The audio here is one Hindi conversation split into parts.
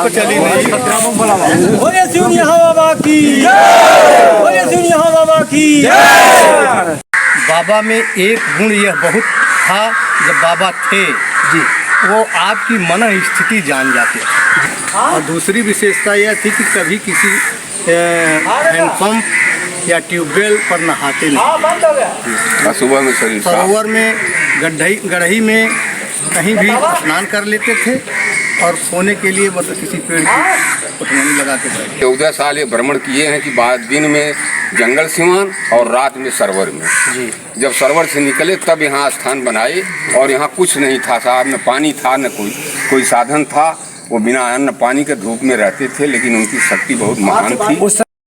पर चली नहीं। बाबा में एक गुण यह बहुत था, जब बाबा थे जी वो आपकी मन स्थिति जान जाते थे। और दूसरी विशेषता यह थी कि कभी किसी हैंडपम्प या ट्यूबवेल पर नहाते नहीं। सुबह में शरीर सरोवर में गढ़ही में कहीं भी स्नान कर लेते थे और सोने के लिए बस किसी पेड़ की पटवनी लगाते थे। 14 साल ये भ्रमण किए हैं कि दिन में जंगल सिवान और रात में सरोवर में जी। जब सरोवर से निकले तब यहाँ स्थान बनाए और यहाँ कुछ नहीं था साहब, न पानी था न कोई साधन था। वो बिना अन्न पानी के धूप में रहते थे, लेकिन उनकी शक्ति बहुत महान थी।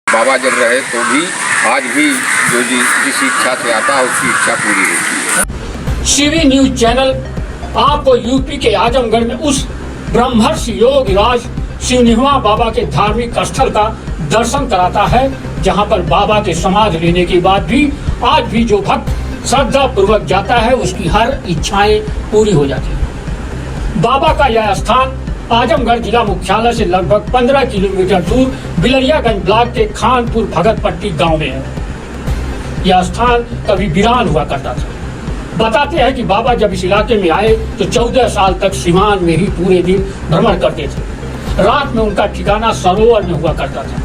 बाबा जब रहे तो भी आज भी जो जिस इच्छा से आता है उसकी इच्छा पूरी होती है। सीवी न्यूज चैनल आपको यूपी के आजमगढ़ में उस ब्रह्मर्षि योगीराज शिवनिहवा बाबा के धार्मिक स्थल का दर्शन कराता है, जहां पर बाबा के समाधि लेने के बाद भी आज भी जो भक्त श्रद्धा पूर्वक जाता है उसकी हर इच्छाएं पूरी हो जाती है। बाबा का यह स्थान आजमगढ़ जिला मुख्यालय से लगभग 15 किलोमीटर दूर बिलरियागंज ब्लॉक के खानपुर भगतपट्टी गांव में है। यह स्थान कभी वीरान हुआ करता था। बताते हैं कि बाबा जब इस इलाके में आए तो 14 साल तक सिवान में ही पूरे दिन भ्रमण करते थे। रात में उनका ठिकाना सरोवर में हुआ करता था।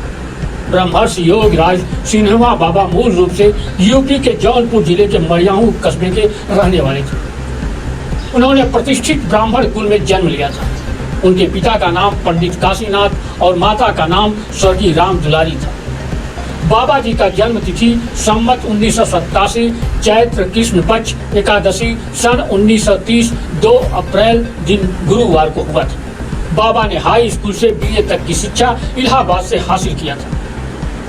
ब्रह्मर्षि योगीराज शिवनिहवा बाबा मूल रूप से यूपी के जौनपुर जिले के मरियाहू कस्बे के रहने वाले थे। उन्होंने प्रतिष्ठित ब्राह्मण कुल में जन्म लिया था। उनके पिता का नाम पंडित काशीनाथ और माता का नाम स्वर्गीय राम दुलारी था। बाबा जी का जन्म तिथि संवत 1987 चैत्र कृष्ण पक्ष एकादशी सन 1930 2 अप्रैल दिन गुरुवार को हुआ था। बाबा ने हाई स्कूल से BA तक की शिक्षा इलाहाबाद से हासिल किया था।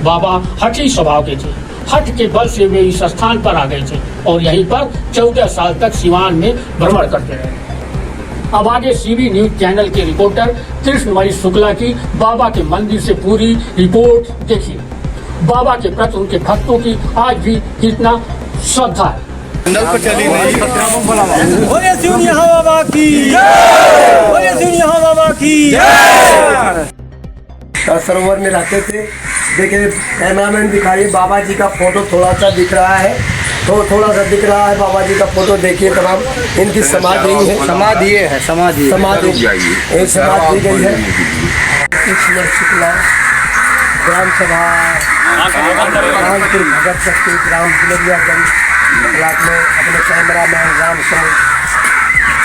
बाबा हठी स्वभाव के थे। हठ के बल से वे इस स्थान पर आ गए थे और यहीं पर 14 साल तक सिवान में भ्रमण करते रहे। अब आगे सीवी न्यूज चैनल के रिपोर्टर कृष्णमणि शुक्ला की बाबा के मंदिर से पूरी रिपोर्ट देखिए। बाबा के प्रति उनके भक्तों की आज भी कितना श्रद्धा है। पर चली नहीं। सरोवर में रहते थे। देखिए कैमरामैन दिखाइए, बाबा जी का फोटो थोड़ा सा दिख रहा है, तो थोड़ा सा दिख रहा है बाबा जी का फोटो। देखिए तमाम इनकी समाधि है, समाधि दी गई है। कृष्ण शुक्ला ग्राम सभा कानपुर भगतपट्टी ग्राम बिलरियागंज ब्लॉक में अपने कैमरामैन राम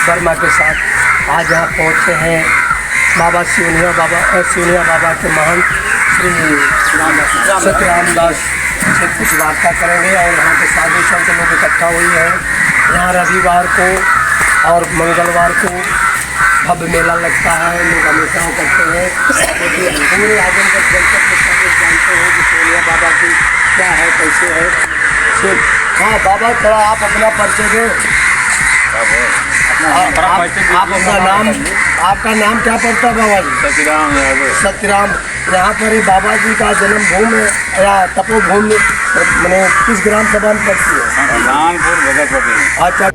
वर्मा के साथ आज यहाँ पहुँचे हैं। बाबा शिवनिहवा बाबा के महंत श्री सत्यराम दास से कुछ वार्ता करेंगे और यहाँ के साधु संत लोग इकट्ठा हुई हैं। यहाँ रविवार को और मंगलवार को भव्य मेला लगता है। लोग हमेशा करते हैं क्योंकि पूरे आजमगढ़ जनपद में सब लोग जानते हैं कि शिवनिहवा बाबा की क्या है, कैसे है। हाँ बाबा, थोड़ा आप अपना परिचय दें। आप अपना नाम, आपका नाम क्या पड़ता है बाबा जी? सत्यराम। यहाँ पर बाबा जी का जन्म भूमि या तपोभूमि मैंने किस ग्राम सभा में पड़ती है? अच्छा,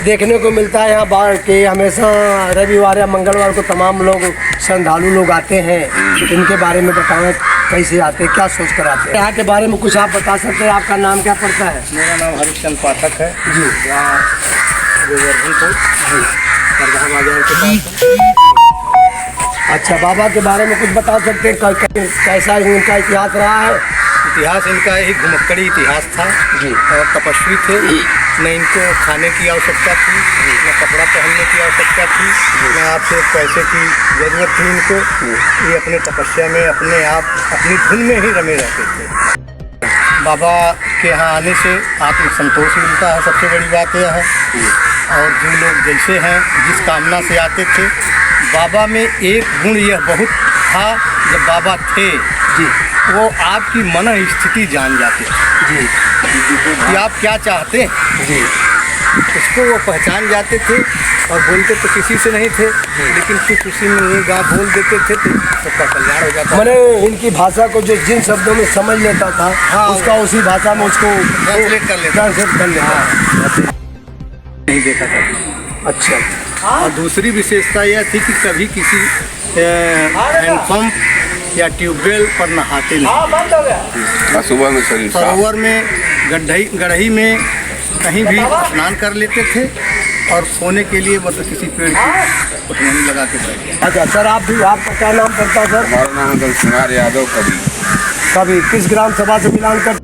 देखने को मिलता है यहाँ बाढ़ के हमेशा रविवार या मंगलवार को तमाम लोग श्रद्धालु लोग आते हैं। इनके बारे में बताएं, कैसे आते हैं, क्या सोच कर आते हैं? यहाँ के बारे में कुछ आप बता सकते हैं? आपका नाम क्या पड़ता है? मेरा नाम हरिश्चंद्र पाठक है जी। यहाँ बाजार के पास। अच्छा, बाबा के बारे में कुछ बता सकते हैं? कैसा इनका इतिहास रहा है? इतिहास इनका एक घुमक्कड़ी इतिहास था जी। और तपस्वी थे। न इनको खाने की आवश्यकता थी, न कपड़ा पहनने की आवश्यकता थी, न आपसे पैसे की ज़रूरत थी इनको। ये अपने तपस्या में अपने आप अपनी धुन में ही रमे रहते थे। बाबा के यहाँ आने से आत्मसंतोष मिलता है, सबसे बड़ी बात यह है। और जो लोग जैसे हैं, जिस कामना से आते थे, बाबा में एक गुण यह बहुत था, जब बाबा थे जी वो आपकी मन स्थिति जान जाते जी कि आप क्या चाहते हैं जी, उसको वो पहचान जाते थे। और बोलते तो किसी से नहीं थे, लेकिन कुछ उसी में गा बोल देते थे तो सबका कल्याण हो जाता। मैंने इनकी भाषा को जो जिन शब्दों में समझ लेता था, हाँ, उसका उसी भाषा में उसको ट्रांसलेट कर लेता नहीं देखा था। अच्छा। और दूसरी विशेषता यह थी कि कभी किसी हैंडपम्प या ट्यूबवेल पर नहाते नहीं। और सुबह में शरीर साफ। सरोवर में गढ़ही में कहीं भी स्नान कर लेते थे और सोने के लिए मतलब किसी पेड़ की टहनी लगा के बैठ गए। अच्छा सर, आपका क्या नाम पड़ता है सर? हमारा नाम दलसिंगार यादव। कभी किस ग्राम सभा से मिलान कर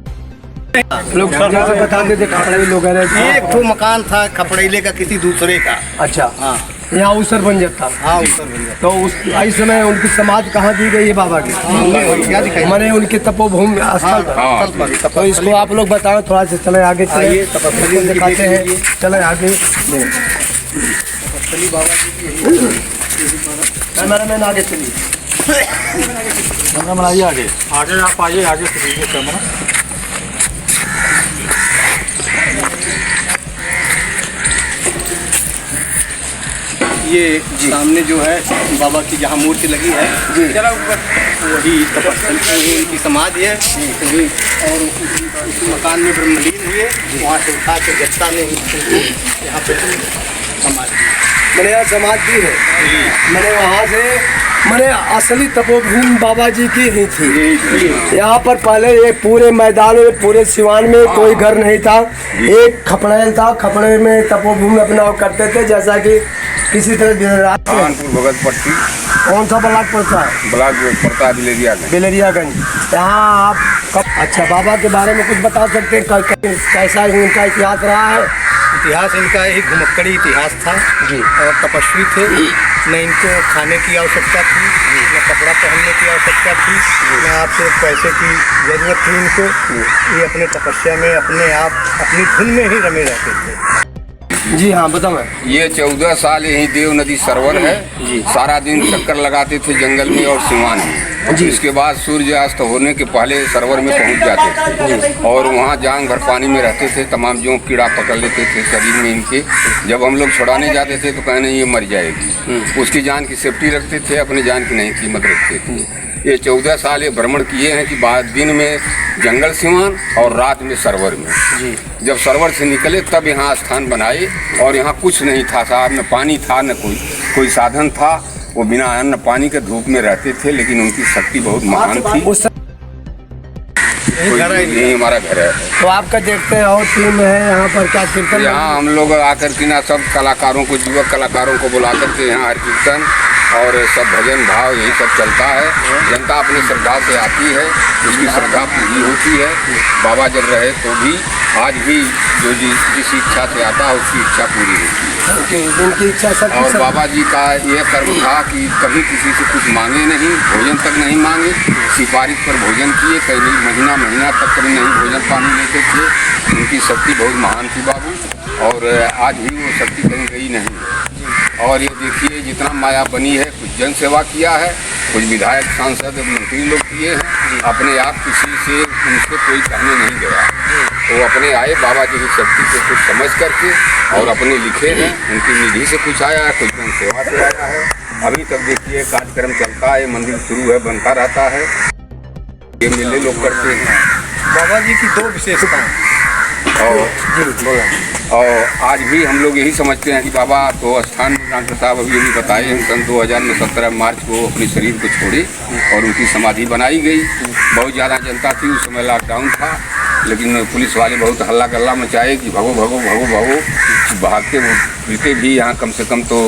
लोग सर बता देते खपड़ेली लोग ये एक ठो मकान था खपड़ेले का किसी दूसरे का। अच्छा, हाँ यहाँ उसर बन जाता। हाँ उत्तर बन जाता। तो उस इस समय उनकी समाज कहाँ दी गई है बाबा की? क्या दिखाई मैंने उनके तपोभूमि स्थल पर। हाँ। तो इसको आप लोग बताएं थोड़ा सा, चले आगे चले आइए, तपस्वी उनकी दिखाते हैं, देखिए। चले आगे। तपस्वी बाबा जी की कैमरा मैन आगे चलिए, कैमरा बनाइए आगे आगे आप आइए आगे से लीजिए कैमरा। ये सामने जो है बाबा की जहाँ मूर्ति लगी है वही तपस्वी वही उनकी समाधि है। वही और उस मकान में ब्रह्मलीन हुए, वहाँ से उठा के जत्ता में यहाँ पे समाधि। मैंने यहाँ समाधि है, मैंने वहाँ से मैंने असली तपोभूमि बाबा जी की ही थी। यहाँ पर पहले ये पूरे मैदान में पूरे सिवान में कोई घर नहीं था, एक खपड़ेल था। खपड़े में तपोभूमि अपना करते थे, जैसा कि किसी तरह कानपुर भगत पट्टी कौन सा ब्लॉक पड़ता है? ब्लॉक पड़ता है बिलेरियागंज। बिलेरियागंज। यहाँ आप अच्छा बाबा के बारे में कुछ बता सकते हैं? कैसा इनका इतिहास रहा है? इतिहास इनका एक घुमक्कड़ी इतिहास था जी। और तपस्वी थे, न इनको खाने की आवश्यकता थी, न कपड़ा पहनने की आवश्यकता थी, न आपसे पैसे की जरूरत थी इनको। ये अपने तपस्या में अपने आप अपनी धुन में ही रमे रहते थे। जी हाँ बताओ। ये 14 साल यही देव नदी सरोवर है जी। सारा दिन चक्कर लगाते थे जंगल में और सिवान में जी। इसके बाद सूर्यास्त होने के पहले सरोवर में पहुंच जाते थे और वहाँ जांग भर पानी में रहते थे। तमाम जो कीड़ा पकड़ लेते थे शरीर में इनके। जब हम लोग छुड़ाने जाते थे तो कहने ये मर जाएगी, उसकी जान की सेफ्टी रखते थे, अपनी जान की नहीं कीमत रखते थे। ये 14 साल ये भ्रमण किए हैं कि दिन में जंगल सिवान और रात में सरोवर में जी। जब सरोवर से निकले तब यहाँ स्थान बनाए और यहाँ कुछ नहीं था साहब, न पानी था न कोई साधन था। वो बिना अन्न पानी के धूप में रहते थे, लेकिन उनकी शक्ति बहुत महान थी। यही हमारा घर है। तो आपका देखते हैं और टीम है यहाँ पर क्या कीर्तन? यहाँ हम लोग आकर के ना सब कलाकारों को, युवक कलाकारों को बुला करके यहाँ हर कीर्तन और सब भजन भाव यही सब चलता है। जनता अपनी श्रद्धा से आती है, उसकी श्रद्धा पूरी होती है। बाबा जब रहे तो भी आज भी जो जिस इच्छा से आता है उसकी इच्छा पूरी होती है। उनकी इच्छा सब। और बाबा जी का यह कर्म था कि कभी किसी से कुछ मांगे नहीं, भोजन तक नहीं मांगे, सिफारिश पर भोजन किए। कई महीना तक कभी नहीं भोजन पानी लेते थे। उनकी शक्ति बहुत महान थी बाबू, और आज भी वो शक्ति कहीं गई नहीं। और ये देखिए जितना माया बनी है, कुछ जन सेवा किया है, कुछ विधायक सांसद मंत्री लोग किए हैं। अपने आप किसी से उनसे कोई कहने नहीं गया, तो अपने आए बाबा जी की शक्ति को कुछ समझ करके और अपने लिखे हैं। उनकी निधि से कुछ आया है, कुछ जन सेवा से आया है। अभी तक देखिए कार्यक्रम चलता है, मंदिर शुरू है, बनता रहता है, ये मेले लोग करते हैं। बाबा जी की दो विशेषताएं और आज भी हम लोग यही समझते हैं कि बाबा तो स्थान में डॉक्टर साहब अभी भी बताए हैं, सन 2017 मार्च को अपने शरीर को छोड़े और उनकी समाधि बनाई गई। बहुत ज़्यादा जनता थी, उस समय लॉकडाउन था, लेकिन पुलिस वाले बहुत हल्ला गल्ला मचाए कि भगो भगो भगो भगो। भागते फिरते भी यहाँ कम से कम तो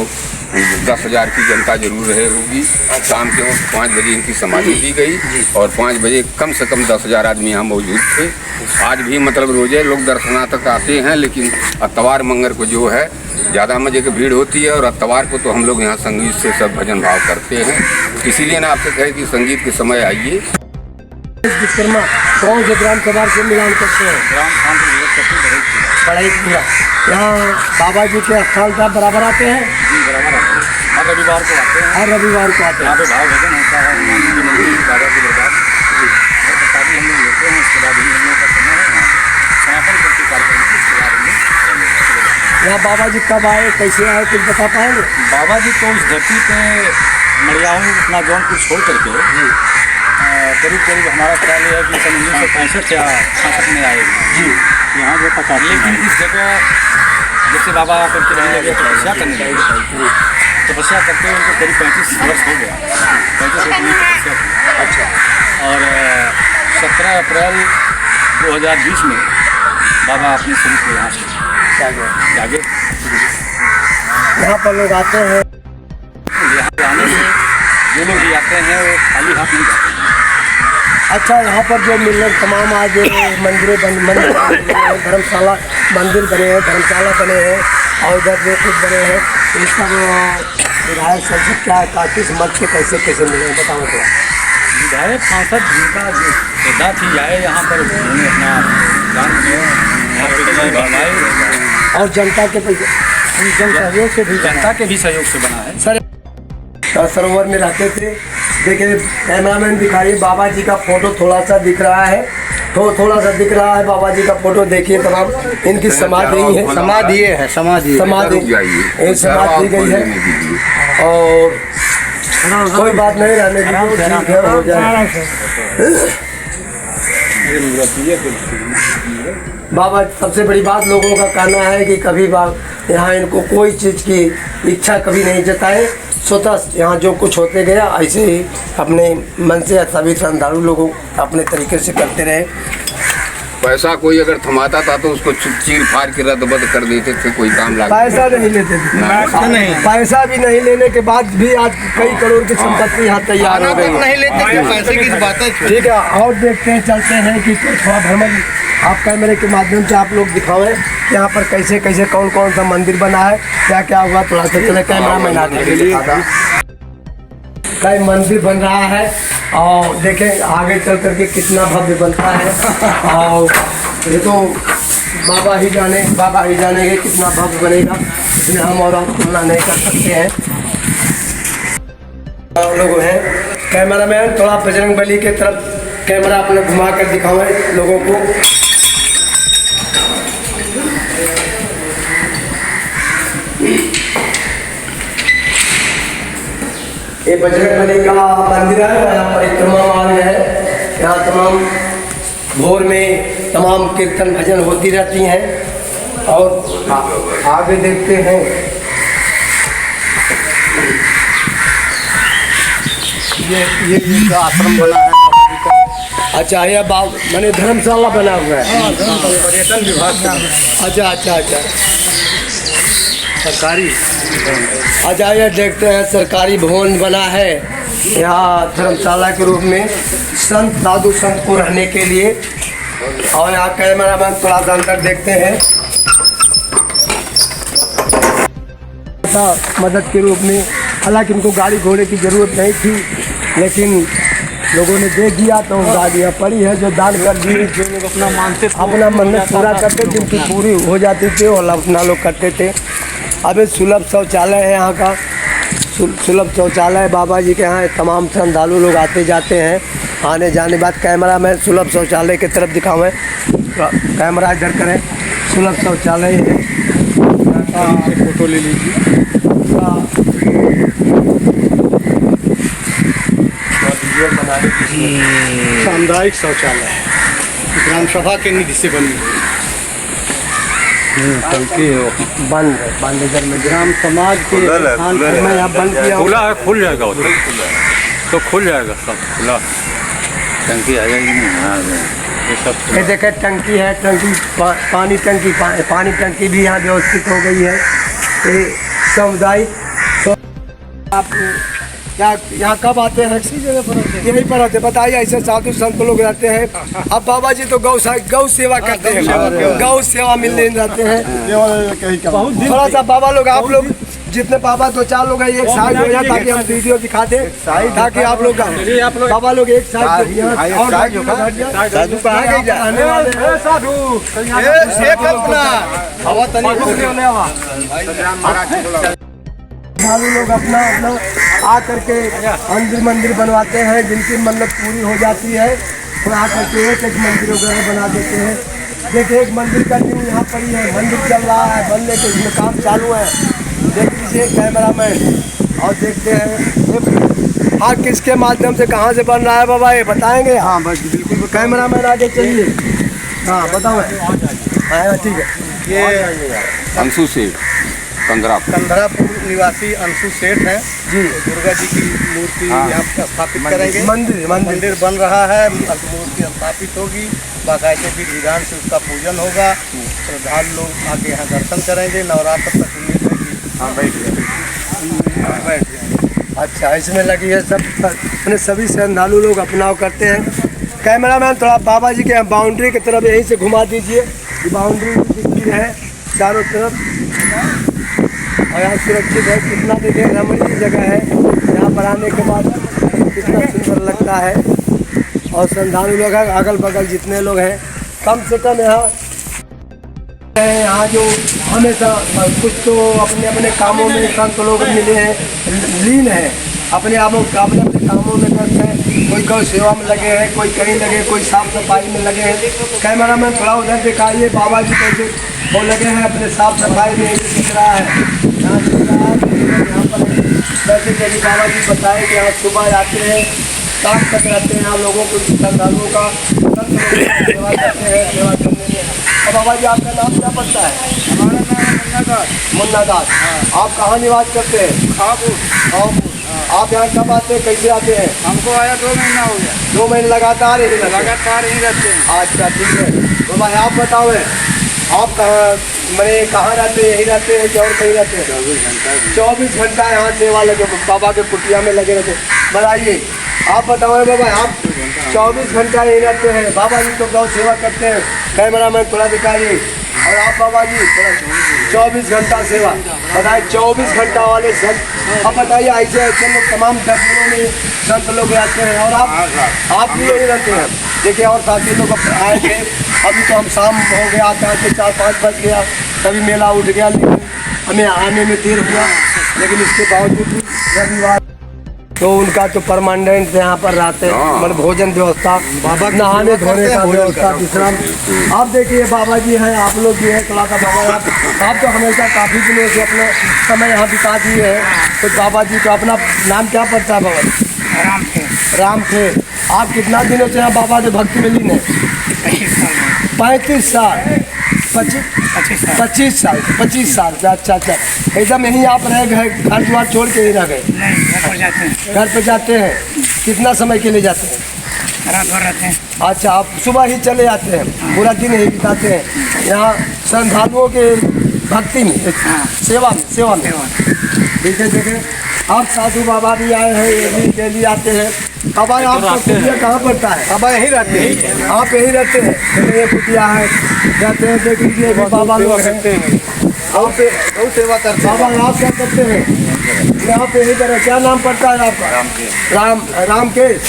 10,000 की जनता जरूर रहे होगी। शाम के वक्त 5 बजे इनकी समाधि दी गई और 5 बजे कम से कम 10,000 आदमी यहाँ मौजूद थे। आज भी मतलब रोजे लोग दर्शनार्थक आते हैं, लेकिन अतवार मंगर को जो है ज़्यादा मजे की भीड़ होती है। और अतवार को तो हम लोग यहाँ संगीत से सब भजन भाव करते हैं। इसीलिए ना आपसे कहे कि संगीत के समय आइए। विश्वकर्मा कौन से ग्राम सभा से मिलान करते हैं? पढ़ाई पूरा यहाँ बाबा जी के स्थान पर बराबर आते हैं। हर रविवार को आते हैं। हर रविवार को आते हैं। यहाँ पे भाव भजन होता है, बाबा के दरबार प्रसादी हम लोग लेते हैं। उसके बाद हम लोग का समय है समापन करके कार्यक्रम के बारे में। यहाँ बाबा जी कब आए, कैसे आए, कुछ बता पाएंगे? बाबा जी तो उस धरती पे मड़ियाहू अपना जौनपुर छोड़ करके करीब हमारा ख्याल है कि सन 1965 या 66 में आए जी। यहाँ जो पता, लेकिन इस जगह जैसे बाबा आकर के रहने लगे तपस्या करने लगे, तपस्या करते हुए उनको करीब 35 वर्ष हो गया, 35 वर्ष की तपस्या की। अच्छा। और 17 अप्रैल 2020 में बाबा अपने शरीर को यहाँ से जागे। यहाँ पर लोग आते हैं, यहाँ पे आने से जो लोग भी आते हैं वो खाली हाथ नहीं जाते हैं। अच्छा यहाँ पर जो मिल रहे तमाम आज मंदिर धर्मशाला मंदिर बने हैं, धर्मशाला बने हैं और इधर जो कुछ बने हैं, ये सब विधायक संसद क्या किस मत के कैसे मिले हैं बताओ थोड़ा। विधायक सांसद जिनका जो श्रद्धा थी आए यहाँ पर, उन्होंने अपना दान किया, यहाँ पे बनवाए और जनता के पैसे जन सहयोग से भी जनता के भी सहयोग से बना है। सर सरोवर में रहते थे, देखिए कैमरामैन दिखाइए, बाबा जी का फोटो थोड़ा सा दिख रहा है, थोड़ा सा दिख रहा है बाबा जी का फोटो, देखिए तमाम इनकी समाधि है, समाधि है समाधि ये समाधि दी गई है और कोई बात नहीं रहने दीजिए, ठीक है हो जाए। बाबा सबसे बड़ी बात लोगों का कहना है कि कभी यहाँ इनको कोई चीज़ की इच्छा कभी नहीं जताए, स्वतः यहाँ जो कुछ होते गया ऐसे ही अपने मन से सभी श्रद्धालु लोगों अपने तरीके से करते रहे। पैसा कोई अगर थमाता था तो उसको चीर फाड़ के रद्द कर देते थे, कोई काम लगा। पैसा नहीं लेते थे, पैसा भी नहीं लेने के बाद भी आज कई करोड़ की संपत्ति यहाँ तैयार हो गई। नहीं लेते थे, पैसे की बात है। ठीक है, और देखते हैं चलते हैं कि थोड़ा भ्रमण आप कैमरे के माध्यम से आप लोग दिखाएं कि यहाँ पर कैसे कैसे कौन कौन सा मंदिर बना है, क्या क्या हुआ, थोड़ा सा चले कैमरा मैन आगे कई मंदिर बन रहा है और देखें आगे चल करके कितना भव्य बनता है और ये तो बाबा ही जाने के कितना भव्य बनेगा, इसमें हम और आप तुलना नहीं कर सकते हैं। लोग हैं कैमरामैन, थोड़ा बजरंग बली के तरफ कैमरा अपने घुमा कर दिखाएं लोगों को। ये बजरंग बली का मंदिर है, यहाँ परिक्रमा मार्ग है, यहाँ तमाम भोर में तमाम कीर्तन भजन होती रहती हैं और आगे देखते हैं ये जिनका आश्रम बना है। अच्छा ये मैंने धर्मशाला बना हुआ है, पर्यटन विभाग का अच्छा सरकारी। अच्छा ये देखते हैं सरकारी भवन बना है यहाँ धर्मशाला के रूप में संत साधु संत को रहने के लिए। और यहाँ कैमरामैन थोड़ा सा अंदर देखते हैं, मदद के रूप में, हालांकि इनको गाड़ी घोड़े की ज़रूरत नहीं थी लेकिन लोगों ने दे दिया तो गाड़ियाँ पड़ी है जो दान कर दी, जो लोग अपना मन्नत पूरा करते थे उनकी पूरी हो जाती थी और अपना लोग करते थे। अभी सुलभ शौचालय है यहाँ का, सुलभ शौचालय बाबा जी के यहाँ तमाम श्रद्धालु लोग आते जाते हैं, आने जाने बाद कैमरा में सुलभ शौचालय की तरफ दिखावें, कैमरा इधर करें, सुलभ शौचालय है, फोटो ले लीजिए। सामुदायिक शौचालय ग्राम सभा के निधि से बनी टंकी बंद इधर में ग्राम समाज के स्थान पर मैं यहाँ बंद किया हूँ। खुला है, खुल जाएगा उधर, तो खुल जाएगा सब खुला, टंकी आ जाएगी। ये सब ये देखे टंकी है, टंकी पानी टंकी पानी टंकी भी यहाँ व्यवस्थित हो गई है। ये सामुदायिक आप क्या यहाँ कब आते हैं? यहीं पर आते, बताइए। ऐसे साधु संत लोग रहते हैं। अब बाबा जी तो गौ सेवा करते हैं, गौ सेवा मिलने जाते हैं। थोड़ा सा बाबा लोग, आप लोग जितने बाबा दो चार लोग हैं एक साइड हो जाए ताकि हम वीडियो दिखा दें, ताकि आप लोग बाबा लोग एक साइड साधु लोग अपना आ करके मंदिर बनवाते हैं, जिनकी मन्नत पूरी हो जाती है तो आ करके एक मंदिर वगैरह बना देते हैं। देखिए एक मंदिर का न्यू यहाँ पर ही है, मंदिर चल रहा है, बनने के इसमें काम चालू है। देख लीजिए कैमरामैन और देखते हैं हाँ किसके माध्यम से कहाँ से बन रहा है बाबा, ये बताएंगे? हाँ बस बिल्कुल, कैमरामैन आगे चलिए। हाँ बताओ। हाँ ठीक है। ये अंशु सेठ कंधरापुर निवासी अंशु सेठ हैं जी। दुर्गा जी की मूर्ति यहाँ पर स्थापित करेंगे। मंदिर बन रहा है, मूर्ति स्थापित होगी, बाकायदे विधि विधान से उसका पूजन होगा, श्रद्धालु लोग आके यहाँ दर्शन करेंगे। नवरात्र तक उम्मीद है कि बैठ जाएंगे। अच्छा, इसमें लगी है सब अपने सभी श्रद्धालु लोग अपनाव करते हैं। कैमरामैन थोड़ा बाबा जी के बाउंड्री की तरफ यहीं से घुमा दीजिए। ये बाउंड्री दिखती है चारों तरफ और यहाँ सुरक्षित है। कितना देखिए रमणीय जगह है, यहाँ पर आने के बाद कितना सुंदर लगता है। और श्रद्धालु लोग हैं अगल बगल जितने लोग हैं, कम से कम यहाँ जो हमेशा कुछ तो अपने अपने कामों में संत लोग मिले हैं, लीन है, अपने कामों में व्यस्त हैं। कोई गौ सेवा में लगे हैं, कोई कहीं लगे, कोई साफ सफाई में लगे हैं। कैमरा मैन थोड़ा उधर दिखाइए, बाबा जी कैसे वो लगे हैं अपने साफ सफाई में। दिख रहा है यहाँ पर वैसे जैसे बाबा जी बताए कि यहाँ सुबह आते हैं, शाम तक रहते हैं, यहाँ लोगों को श्रद्धालुओं का सेवा करते हैं। सेवा करने में और बाबा जी आपका नाम क्या पड़ता है? हमारा नाम मुन्ना दास। आप कहाँ निवास करते हैं? खापुर। आप यहाँ कब आते हैं, कैसे आते हैं? हमको आया 2 महीना हो गया। 2 महीने लगातार ही लगातार ही रहते हैं। अच्छा, ठीक है। तो भाई आप बताओ, आप कहाँ रहते हैं? यहीं रहते हैं कि और कहीं रहते हैं? 24 घंटा यहाँ सेवा लगे, बाबा के कुटिया में लगे रहते। बताइए, आप बताओ बाबा, आप 24 घंटा यहीं रहते हैं, बाबा जी तो गौ सेवा करते हैं। कैमरा मैन थोड़ा दिखाइए। और आप बाबा जी 24 घंटा सेवा, बताइए 24 घंटा वाले संत। अब बताइए ऐसे ऐसे लोग तमाम दर्शनों में संत लोग रहते हैं और आप भी यही रहते हैं। देखिए और साथी लोग आए थे, अभी तो हम शाम हो गया, आते 4-5 बज गया, तभी मेला उठ गया, लेकिन हमें आने में देर हुआ। लेकिन इसके बावजूद भी रविवार तो उनका तो परमानेंट यहाँ पर रहते हैं, मतलब भोजन व्यवस्था, बाबा नहाने धोने का व्यवस्था, विश्राम। आप देखिए बाबा जी हैं, आप लोग भी हैं, थोड़ा सा बाबा आप तो हमेशा काफ़ी दिनों से अपना समय यहाँ बिता दिए हैं। तो बाबा जी तो अपना नाम क्या पड़ता है बाबा जी? राम थे। आप कितना दिनों से यहाँ बाबा के भक्ति में लीन है? 35 साल 25 साल 25 साल से। अच्छा, एकदम यहीं आप रह गए, घर द्वार छोड़ के ही रह गए? घर पर जाते हैं। कितना समय के लिए जाते हैं? रात भर रहते हैं। अच्छा, आप सुबह ही चले जाते हैं, पूरा दिन ही बिताते हैं यहाँ श्रद्धालुओं के भक्ति में, सेवा में। देखे आप साधु बाबा भी आए हैं, ये भी डेली आते हैं। बाबा आपका कुटिया कहाँ पड़ता है? बाबा यहीं रहते हैं। आप यहीं रहते हैं? ये कुटिया है, रहते हैं। देख लीजिए बाबा लोग हैं, आप गौ सेवा करते हैं। बाबा आप क्या करते हैं? यहाँ पे यहीं पर क्या नाम पड़ता है आपका? रामकेश।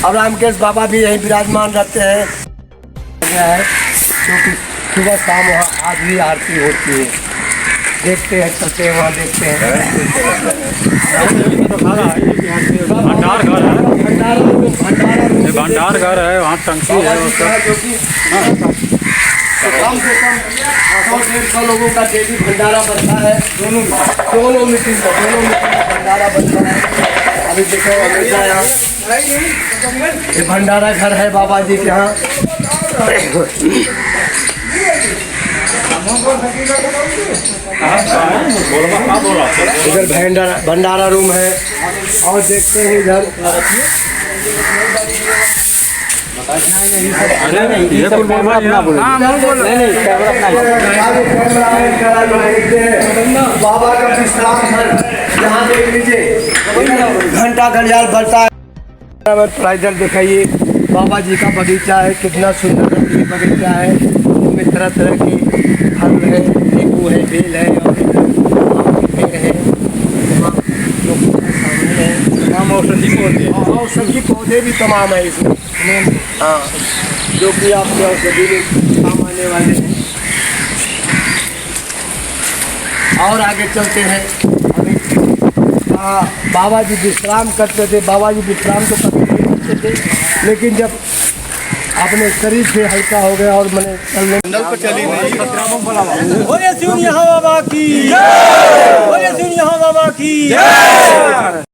अब रामकेश बाबा भी यहीं विराजमान रहते हैं। क्योंकि सुबह शाम वहाँ आज भी आरती होती है, देखते हैं, चलते हैं वहाँ, देखते हैं। भंडार घर है, वहाँ टंकी है। जो कि कम से कम 100-150 लोगों का डेली भंडारा बनता है। दोनों मीटिंग भंडारा बनता है। अभी देखो हमेशा यहाँ ये भंडारा घर है बाबा जी के यहाँ। इधर भंडारा रूम है और देखते हैं इधर बाबा का विश्राम घर, यहाँ देख लीजिए घंटा घड़ियाल बढ़ता है। थोड़ा इधर दिखाइए, बाबा जी का बगीचा है, कितना सुंदर बगीचा है। इसमें तरह तरह के फल है, नींबू है, बेल है और पेड़ है, तमाम औषधि पौधे भी तमाम है इसमें। हाँ, जो कि आपके औषधि में काम आने वाले हैं। और आगे चलते हैं। अभी बाबा जी विश्राम करते थे। बाबा जी विश्राम तो कभी नहीं करते थे, लेकिन जब अपने शरीर से हल्का हो गया और मैंने चलने पर चली नहीं। बोले सिंह यहाँ बाबा की जय।